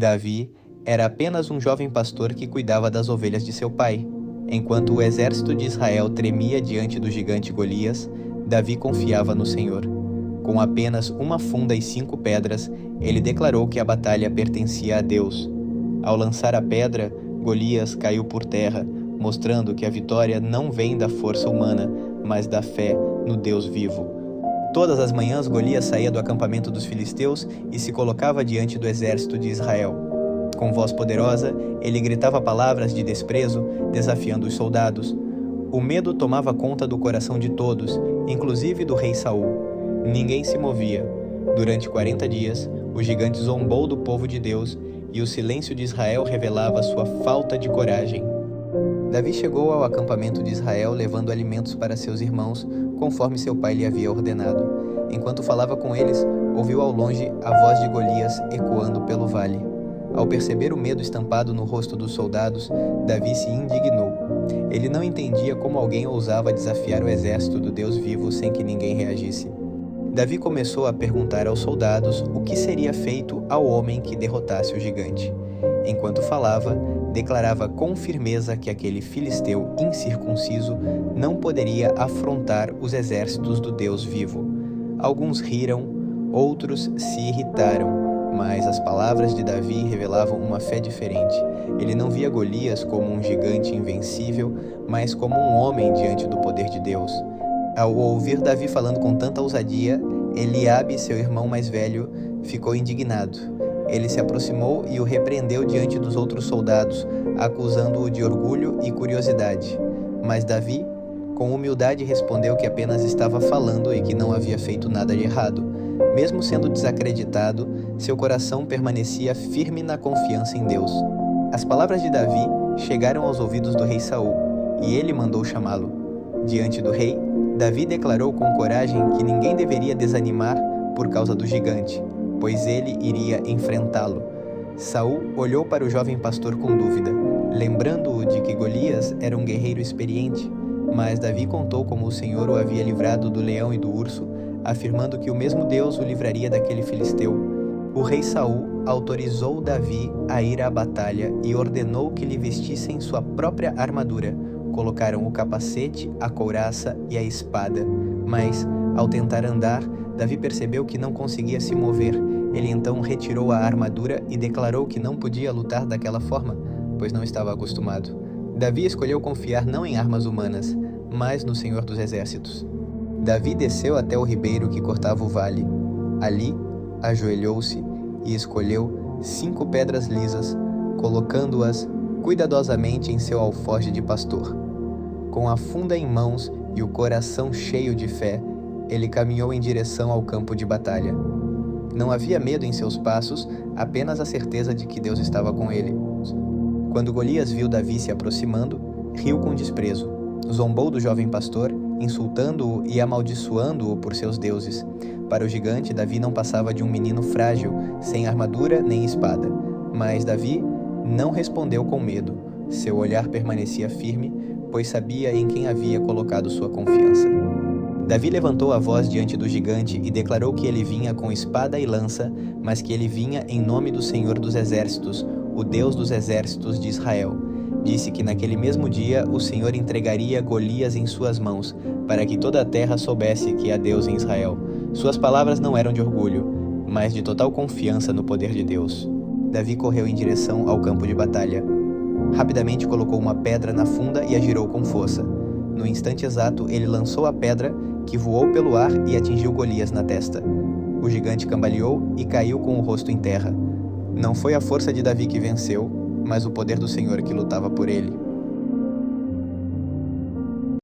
Davi era apenas um jovem pastor que cuidava das ovelhas de seu pai. Enquanto o exército de Israel tremia diante do gigante Golias, Davi confiava no Senhor. Com apenas uma funda e 5 pedras, ele declarou que a batalha pertencia a Deus. Ao lançar a pedra, Golias caiu por terra, mostrando que a vitória não vem da força humana, mas da fé no Deus vivo. Todas as manhãs, Golias saía do acampamento dos filisteus e se colocava diante do exército de Israel. Com voz poderosa, ele gritava palavras de desprezo, desafiando os soldados. O medo tomava conta do coração de todos, inclusive do rei Saul. Ninguém se movia. Durante 40 dias, o gigante zombou do povo de Deus e o silêncio de Israel revelava sua falta de coragem. Davi chegou ao acampamento de Israel levando alimentos para seus irmãos, conforme seu pai lhe havia ordenado. Enquanto falava com eles, ouviu ao longe a voz de Golias ecoando pelo vale. Ao perceber o medo estampado no rosto dos soldados, Davi se indignou. Ele não entendia como alguém ousava desafiar o exército do Deus vivo sem que ninguém reagisse. Davi começou a perguntar aos soldados o que seria feito ao homem que derrotasse o gigante. Enquanto falava, declarava com firmeza que aquele filisteu incircunciso não poderia afrontar os exércitos do Deus vivo. Alguns riram, outros se irritaram, mas as palavras de Davi revelavam uma fé diferente. Ele não via Golias como um gigante invencível, mas como um homem diante do poder de Deus. Ao ouvir Davi falando com tanta ousadia, Eliabe, seu irmão mais velho, ficou indignado. Ele se aproximou e o repreendeu diante dos outros soldados, acusando-o de orgulho e curiosidade. Mas Davi, com humildade, respondeu que apenas estava falando e que não havia feito nada de errado. Mesmo sendo desacreditado, seu coração permanecia firme na confiança em Deus. As palavras de Davi chegaram aos ouvidos do rei Saul, e ele mandou chamá-lo. Diante do rei, Davi declarou com coragem que ninguém deveria desanimar por causa do gigante, pois ele iria enfrentá-lo. Saul olhou para o jovem pastor com dúvida, lembrando-o de que Golias era um guerreiro experiente, mas Davi contou como o Senhor o havia livrado do leão e do urso, afirmando que o mesmo Deus o livraria daquele filisteu. O rei Saul autorizou Davi a ir à batalha e ordenou que lhe vestissem sua própria armadura. Colocaram o capacete, a couraça e a espada. Mas, ao tentar andar, Davi percebeu que não conseguia se mover. Ele então retirou a armadura e declarou que não podia lutar daquela forma, pois não estava acostumado. Davi escolheu confiar não em armas humanas, mas no Senhor dos Exércitos. Davi desceu até o ribeiro que cortava o vale. Ali, ajoelhou-se e escolheu 5 pedras lisas, colocando-as cuidadosamente em seu alforje de pastor. Com a funda em mãos e o coração cheio de fé, ele caminhou em direção ao campo de batalha. Não havia medo em seus passos, apenas a certeza de que Deus estava com ele. Quando Golias viu Davi se aproximando, riu com desprezo. Zombou do jovem pastor, insultando-o e amaldiçoando-o por seus deuses. Para o gigante, Davi não passava de um menino frágil, sem armadura nem espada. Mas Davi não respondeu com medo. Seu olhar permanecia firme, pois sabia em quem havia colocado sua confiança. Davi levantou a voz diante do gigante e declarou que ele vinha com espada e lança, mas que ele vinha em nome do Senhor dos Exércitos, o Deus dos exércitos de Israel. Disse que naquele mesmo dia o Senhor entregaria Golias em suas mãos, para que toda a terra soubesse que há Deus em Israel. Suas palavras não eram de orgulho, mas de total confiança no poder de Deus. Davi correu em direção ao campo de batalha. Rapidamente colocou uma pedra na funda e a girou com força. No instante exato, ele lançou a pedra, que voou pelo ar e atingiu Golias na testa. O gigante cambaleou e caiu com o rosto em terra. Não foi a força de Davi que venceu, mas o poder do Senhor que lutava por ele.